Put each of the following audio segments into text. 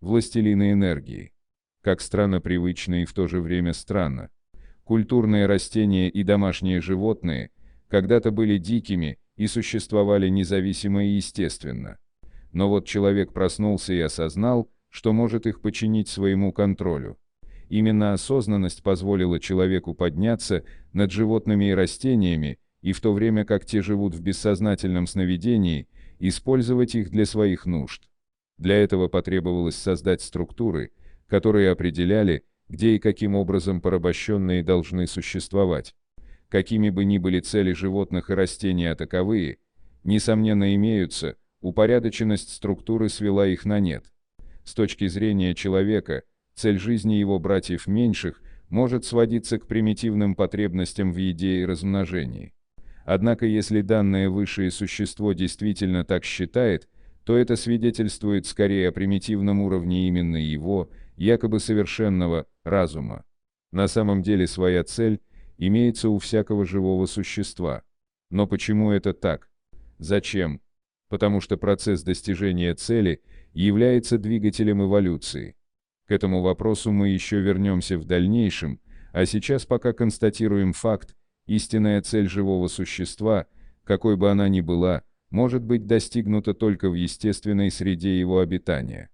властелины энергии. Как странно привычно и в то же время странно. Культурные растения и домашние животные когда-то были дикими и существовали независимо и естественно. Но вот человек проснулся и осознал, что может их подчинить своему контролю. Именно осознанность позволила человеку подняться над животными и растениями, и в то время как те живут в бессознательном сновидении, использовать их для своих нужд. Для этого потребовалось создать структуры, которые определяли, где и каким образом порабощенные должны существовать. Какими бы ни были цели животных и растений, а таковые, несомненно, имеются, упорядоченность структуры свела их на нет. С точки зрения человека, цель жизни его братьев меньших может сводиться к примитивным потребностям в еде и размножении. Однако если данное высшее существо действительно так считает, то это свидетельствует скорее о примитивном уровне именно его, якобы совершенного, разума. На самом деле своя цель имеется у всякого живого существа. Но почему это так? Зачем? Потому что процесс достижения цели является двигателем эволюции. К этому вопросу мы еще вернемся в дальнейшем, а сейчас пока констатируем факт: истинная цель живого существа, какой бы она ни была, может быть достигнута только в естественной среде его обитания.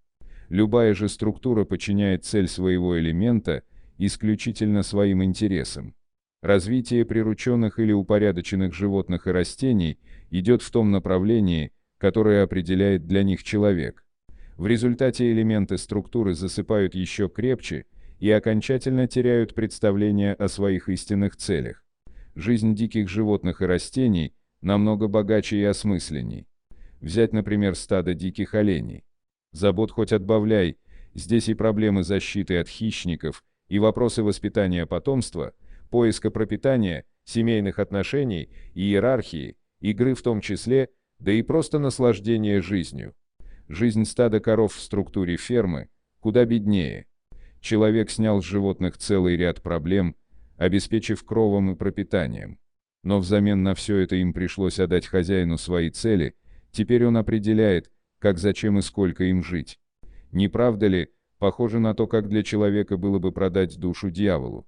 Любая же структура подчиняет цель своего элемента исключительно своим интересам. Развитие прирученных или упорядоченных животных и растений идет в том направлении, которое определяет для них человек. В результате элементы структуры засыпают еще крепче и окончательно теряют представление о своих истинных целях. Жизнь диких животных и растений намного богаче и осмысленней. Взять, например, стадо диких оленей. Забот хоть отбавляй, здесь и проблемы защиты от хищников, и вопросы воспитания потомства, поиска пропитания, семейных отношений, иерархии, игры в том числе, да и просто наслаждения жизнью. Жизнь стада коров в структуре фермы куда беднее. Человек снял с животных целый ряд проблем, обеспечив кровом и пропитанием. Но взамен на все это им пришлось отдать хозяину свои цели, теперь он определяет, как, зачем и сколько им жить. Не правда ли, похоже на то, как для человека было бы продать душу дьяволу?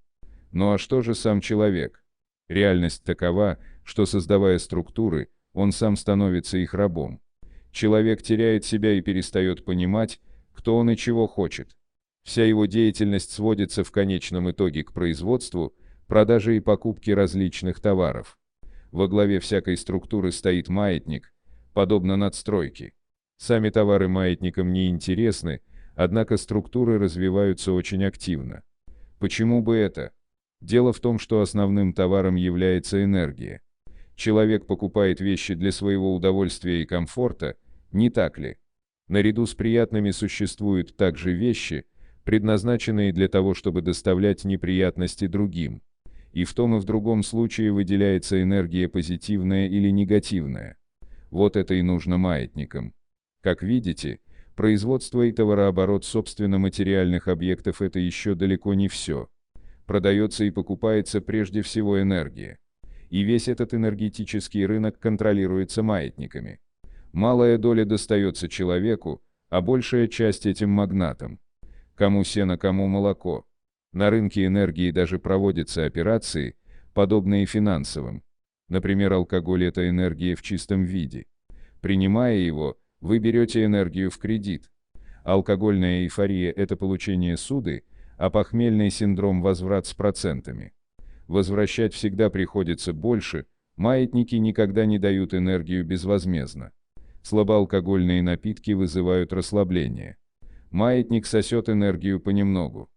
Ну а что же сам человек? Реальность такова, что создавая структуры, он сам становится их рабом. Человек теряет себя и перестает понимать, кто он и чего хочет. Вся его деятельность сводится в конечном итоге к производству, продаже и покупке различных товаров. Во главе всякой структуры стоит маятник, подобно надстройке. Сами товары маятникам не интересны, однако структуры развиваются очень активно. Почему бы это? Дело в том, что основным товаром является энергия. Человек покупает вещи для своего удовольствия и комфорта, не так ли? Наряду с приятными существуют также вещи, предназначенные для того, чтобы доставлять неприятности другим. И в том и в другом случае выделяется энергия позитивная или негативная. Вот это и нужно маятникам. Как видите, производство и товарооборот собственно материальных объектов – это еще далеко не все. Продается и покупается прежде всего энергия. И весь этот энергетический рынок контролируется маятниками. Малая доля достается человеку, а большая часть этим магнатам. Кому сено, кому молоко. На рынке энергии даже проводятся операции, подобные финансовым. Например, алкоголь – это энергия в чистом виде. Принимая его, вы берете энергию в кредит. Алкогольная эйфория – это получение суды, а похмельный синдром – возврат с процентами. Возвращать всегда приходится больше, маятники никогда не дают энергию безвозмездно. Слабоалкогольные напитки вызывают расслабление. Маятник сосет энергию понемногу.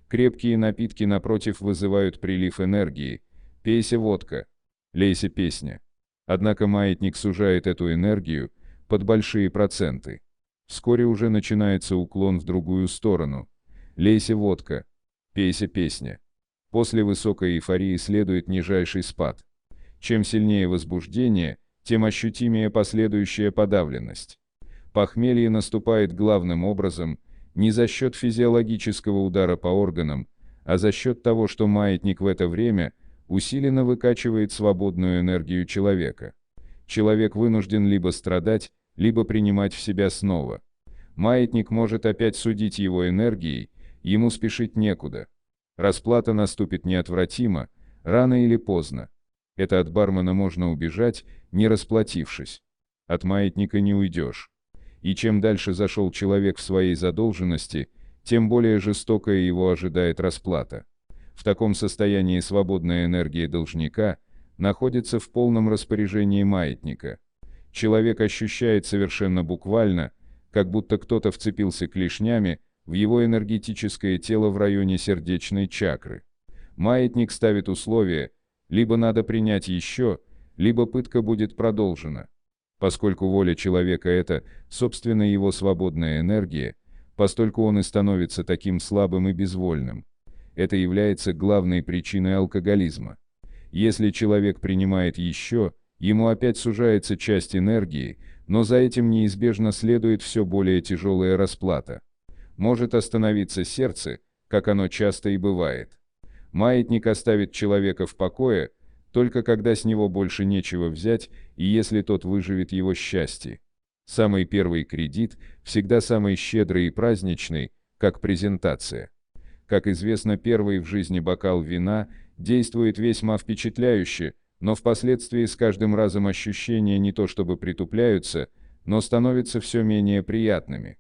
Крепкие напитки, напротив, вызывают прилив энергии. Пейся водка, лейся песня. Однако маятник сужает эту энергию под большие проценты. Вскоре уже начинается уклон в другую сторону. Лейся водка, пейся песня. После высокой эйфории следует нижайший спад. Чем сильнее возбуждение, тем ощутимее последующая подавленность. Похмелье наступает главным образом не за счет физиологического удара по органам, а за счет того, что маятник в это время усиленно выкачивает свободную энергию человека. Человек вынужден либо страдать, либо принимать в себя снова. Маятник может опять судить его энергией, ему спешить некуда. Расплата наступит неотвратимо, рано или поздно. Это от бармена можно убежать, не расплатившись. От маятника не уйдешь. И чем дальше зашел человек в своей задолженности, тем более жестокая его ожидает расплата. В таком состоянии свободная энергия должника находится в полном распоряжении маятника. Человек ощущает совершенно буквально, как будто кто-то вцепился клешнями в его энергетическое тело в районе сердечной чакры. Маятник ставит условие: либо надо принять еще, либо пытка будет продолжена. Поскольку воля человека – это, собственно, его свободная энергия, постольку он и становится таким слабым и безвольным. Это является главной причиной алкоголизма. Если человек принимает еще, ему опять сужается часть энергии, но за этим неизбежно следует все более тяжелая расплата. Может остановиться сердце, как оно часто и бывает. Маятник оставит человека в покое, только когда с него больше нечего взять, и если тот выживет его счастье. Самый первый кредит всегда самый щедрый и праздничный, как презентация. Как известно, первый в жизни бокал вина действует весьма впечатляюще, но впоследствии с каждым разом ощущения не то чтобы притупляются, но становятся все менее приятными.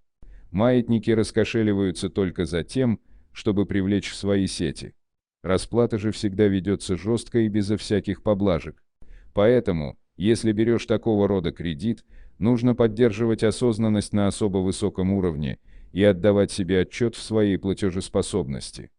Маятники раскошеливаются только за тем, чтобы привлечь в свои сети. Расплата же всегда ведется жестко и безо всяких поблажек. Поэтому, если берешь такого рода кредит, нужно поддерживать осознанность на особо высоком уровне и отдавать себе отчет в своей платежеспособности.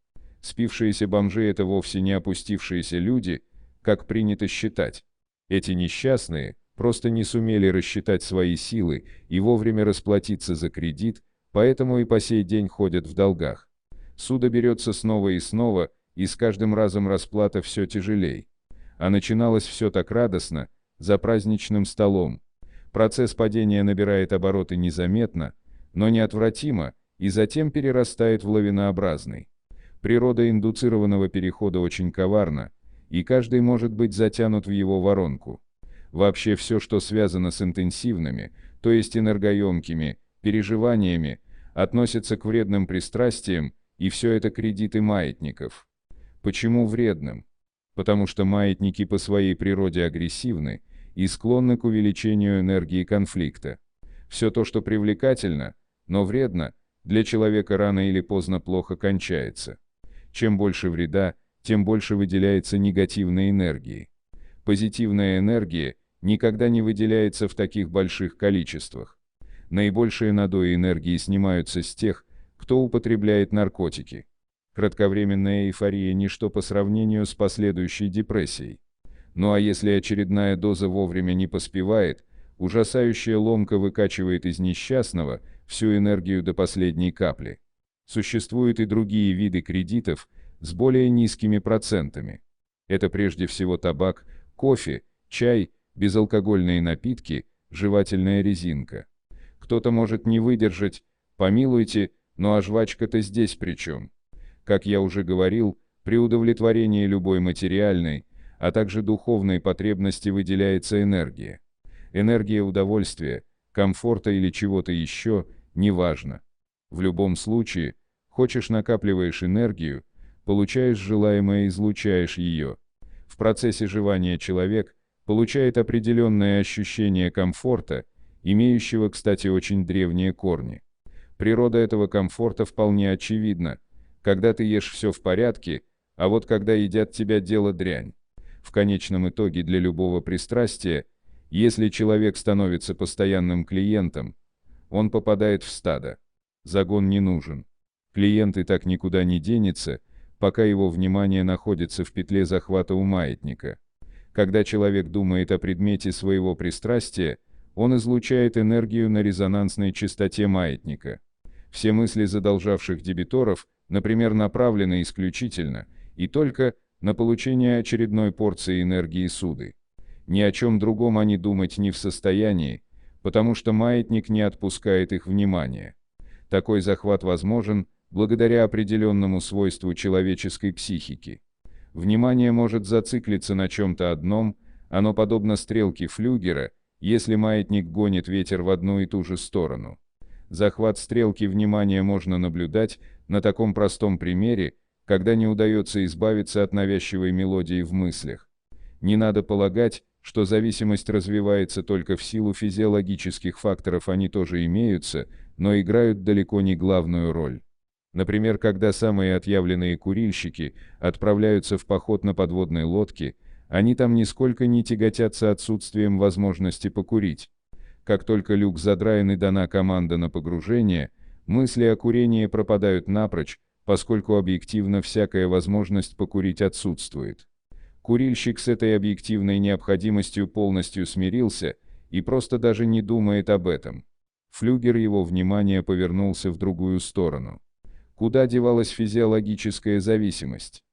Спившиеся бомжи – это вовсе не опустившиеся люди, как принято считать. Эти несчастные просто не сумели рассчитать свои силы и вовремя расплатиться за кредит, поэтому и по сей день ходят в долгах. Судо берется снова и снова, и с каждым разом расплата все тяжелей. А начиналось все так радостно, за праздничным столом. Процесс падения набирает обороты незаметно, но неотвратимо, и затем перерастает в лавинообразный. Природа индуцированного перехода очень коварна, и каждый может быть затянут в его воронку. Вообще все, что связано с интенсивными, то есть энергоемкими, переживаниями, относится к вредным пристрастиям, и все это кредиты маятников. Почему вредным? Потому что маятники по своей природе агрессивны и склонны к увеличению энергии конфликта. Все то, что привлекательно, но вредно, для человека рано или поздно плохо кончается. Чем больше вреда, тем больше выделяется негативной энергии. Позитивная энергия никогда не выделяется в таких больших количествах. Наибольшие надои энергии снимаются с тех, кто употребляет наркотики. Кратковременная эйфория – ничто по сравнению с последующей депрессией. Ну а если очередная доза вовремя не поспевает, ужасающая ломка выкачивает из несчастного всю энергию до последней капли. Существуют и другие виды кредитов с более низкими процентами. Это прежде всего табак, кофе, чай, безалкогольные напитки, жевательная резинка. Кто-то может не выдержать, помилуйте, ну а жвачка-то здесь при чем? Как я уже говорил, при удовлетворении любой материальной, а также духовной потребности выделяется энергия. Энергия удовольствия, комфорта или чего-то еще, неважно. В любом случае, хочешь накапливаешь энергию, получаешь желаемое, излучаешь ее. В процессе жевания человек получает определенное ощущение комфорта, имеющего, кстати, очень древние корни. Природа этого комфорта вполне очевидна. Когда ты ешь, все в порядке, а вот когда едят тебя, дело дрянь. В конечном итоге для любого пристрастия, если человек становится постоянным клиентом, он попадает в стадо. Загон не нужен. Клиент и так никуда не денется, пока его внимание находится в петле захвата у маятника. Когда человек думает о предмете своего пристрастия, он излучает энергию на резонансной частоте маятника. Все мысли задолжавших дебиторов, например, направлены исключительно и только на получение очередной порции энергии суды. Ни о чем другом они думать не в состоянии, потому что маятник не отпускает их внимания. Такой захват возможен благодаря определенному свойству человеческой психики. Внимание может зациклиться на чем-то одном, оно подобно стрелке флюгера, если маятник гонит ветер в одну и ту же сторону. Захват стрелки внимания можно наблюдать на таком простом примере, когда не удается избавиться от навязчивой мелодии в мыслях. Не надо полагать, что зависимость развивается только в силу физиологических факторов, они тоже имеются, но играют далеко не главную роль. Например, когда самые отъявленные курильщики отправляются в поход на подводной лодке, они там нисколько не тяготятся отсутствием возможности покурить. Как только люк задраен и дана команда на погружение, мысли о курении пропадают напрочь, поскольку объективно всякая возможность покурить отсутствует. Курильщик с этой объективной необходимостью полностью смирился и просто даже не думает об этом. Флюгер его внимания повернулся в другую сторону. Куда девалась физиологическая зависимость?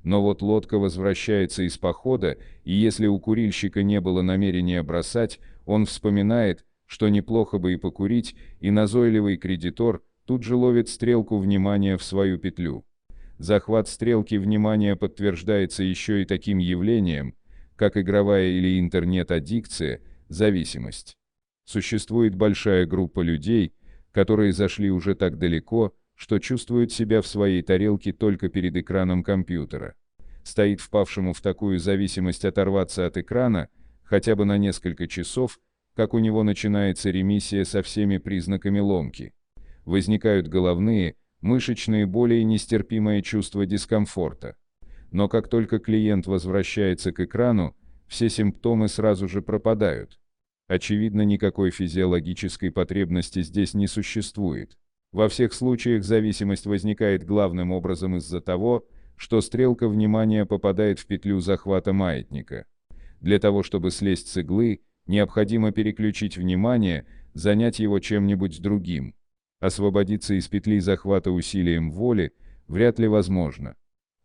Но вот лодка возвращается из похода, и если у курильщика не было намерения бросать, он вспоминает, что неплохо бы и покурить, и назойливый кредитор тут же ловит стрелку внимания в свою петлю. Захват стрелки внимания подтверждается еще и таким явлением, как игровая или интернет-аддикция, зависимость. Существует большая группа людей, которые зашли уже так далеко, что чувствуют себя в своей тарелке только перед экраном компьютера. Стоит впавшему в такую зависимость оторваться от экрана хотя бы на несколько часов, как у него начинается ремиссия со всеми признаками ломки. Возникают головные, мышечные боли и нестерпимое чувство дискомфорта. Но как только клиент возвращается к экрану, все симптомы сразу же пропадают. Очевидно, никакой физиологической потребности здесь не существует. Во всех случаях зависимость возникает главным образом из-за того, что стрелка внимания попадает в петлю захвата маятника. Для того, чтобы слезть с иглы, необходимо переключить внимание, занять его чем-нибудь другим. Освободиться из петли захвата усилием воли вряд ли возможно.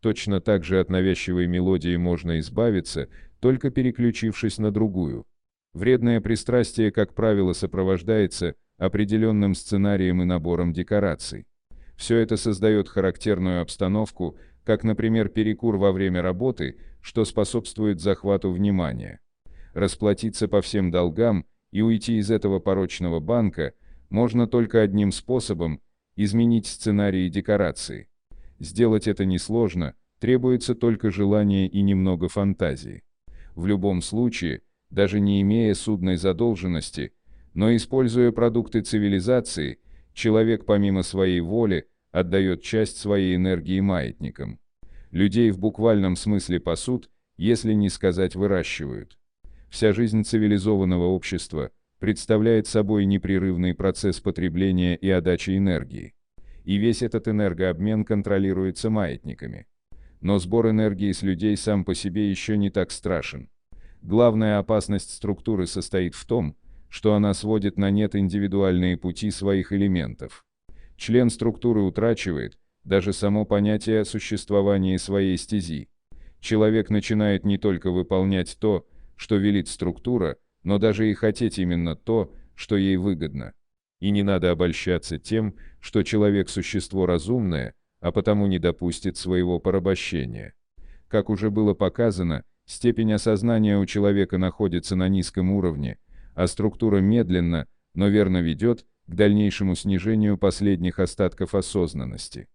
Точно так же от навязчивой мелодии можно избавиться, только переключившись на другую. Вредное пристрастие, как правило, сопровождается определенным сценарием и набором декораций. Все это создает характерную обстановку, как, например, перекур во время работы, что способствует захвату внимания. Расплатиться по всем долгам и уйти из этого порочного банка можно только одним способом – изменить сценарий и декорации. Сделать это несложно, требуется только желание и немного фантазии. В любом случае, даже не имея судной задолженности, но используя продукты цивилизации, человек помимо своей воли отдает часть своей энергии маятникам. Людей в буквальном смысле пасут, если не сказать выращивают. Вся жизнь цивилизованного общества представляет собой непрерывный процесс потребления и отдачи энергии. И весь этот энергообмен контролируется маятниками. Но сбор энергии с людей сам по себе еще не так страшен. Главная опасность структуры состоит в том, что она сводит на нет индивидуальные пути своих элементов. Член структуры утрачивает даже само понятие о существовании своей стези. Человек начинает не только выполнять то, что велит структура, но даже и хотеть именно то, что ей выгодно. И не надо обольщаться тем, что человек – существо разумное, а потому не допустит своего порабощения. Как уже было показано, степень осознания у человека находится на низком уровне, а структура медленно, но верно ведет к дальнейшему снижению последних остатков осознанности.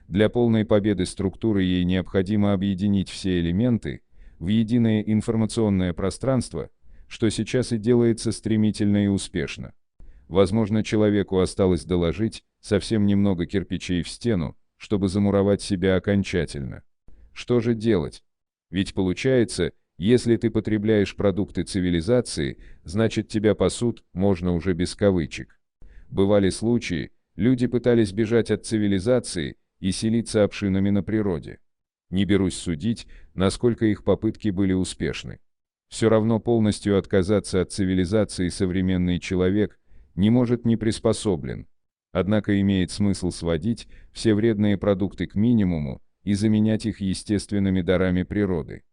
Для полной победы структуры ей необходимо объединить все элементы в единое информационное пространство, что сейчас и делается стремительно и успешно. Возможно, человеку осталось доложить совсем немного кирпичей в стену, чтобы замуровать себя окончательно. Что же делать? Ведь получается, если ты потребляешь продукты цивилизации, значит тебя пасут, можно уже без кавычек. Бывали случаи, люди пытались бежать от цивилизации и селиться общинами на природе. Не берусь судить, насколько их попытки были успешны. Все равно полностью отказаться от цивилизации современный человек не может, не приспособлен. Однако имеет смысл сводить все вредные продукты к минимуму и заменять их естественными дарами природы.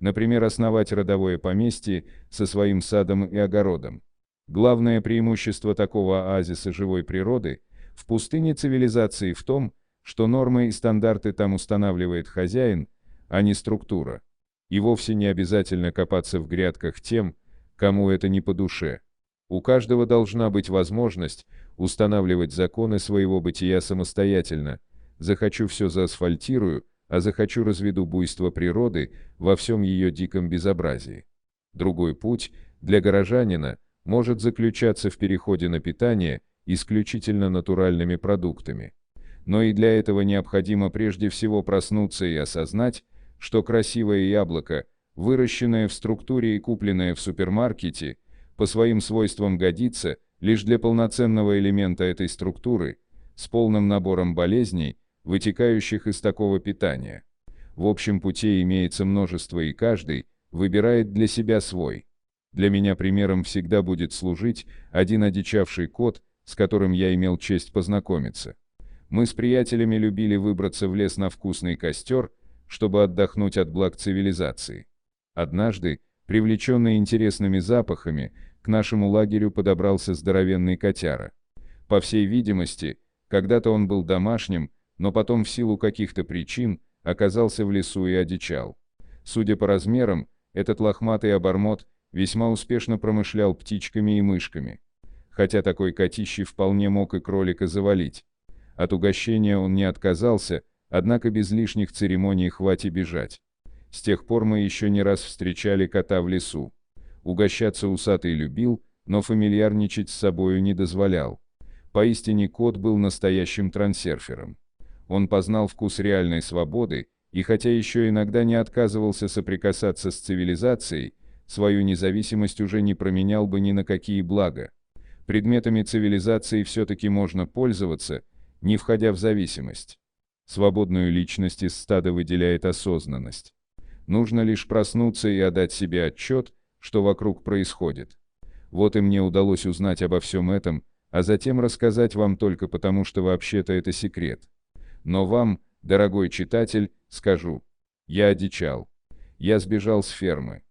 Например, основать родовое поместье со своим садом и огородом. Главное преимущество такого оазиса живой природы в пустыне цивилизации в том, что нормы и стандарты там устанавливает хозяин, а не структура. И вовсе не обязательно копаться в грядках тем, кому это не по душе. У каждого должна быть возможность устанавливать законы своего бытия самостоятельно. Захочу все заасфальтирую, а захочу разведу буйство природы во всем ее диком безобразии. Другой путь для горожанина может заключаться в переходе на питание исключительно натуральными продуктами. Но и для этого необходимо прежде всего проснуться и осознать, что красивое яблоко, выращенное в структуре и купленное в супермаркете, по своим свойствам годится лишь для полноценного элемента этой структуры, с полным набором болезней, вытекающих из такого питания. В общем пути имеется множество, и каждый выбирает для себя свой. Для меня примером всегда будет служить один одичавший кот, с которым я имел честь познакомиться. Мы с приятелями любили выбраться в лес на вкусный костер, чтобы отдохнуть от благ цивилизации. Однажды, привлеченный интересными запахами, к нашему лагерю подобрался здоровенный котяра. По всей видимости, когда-то он был домашним, но потом в силу каких-то причин оказался в лесу и одичал. Судя по размерам, этот лохматый обормот весьма успешно промышлял птичками и мышками. Хотя такой котище вполне мог и кролика завалить. От угощения он не отказался, однако без лишних церемоний хватит бежать. С тех пор мы еще не раз встречали кота в лесу. Угощаться усатый любил, но фамильярничать с собою не дозволял. Поистине кот был настоящим трансерфером. Он познал вкус реальной свободы, и хотя еще иногда не отказывался соприкасаться с цивилизацией, свою независимость уже не променял бы ни на какие блага. Предметами цивилизации все-таки можно пользоваться, не входя в зависимость. Свободную личность из стада выделяет осознанность. Нужно лишь проснуться и отдать себе отчет, что вокруг происходит. Вот и мне удалось узнать обо всем этом, а затем рассказать вам только потому, что вообще-то это секрет. Но вам, дорогой читатель, скажу. Я одичал. Я сбежал с фермы.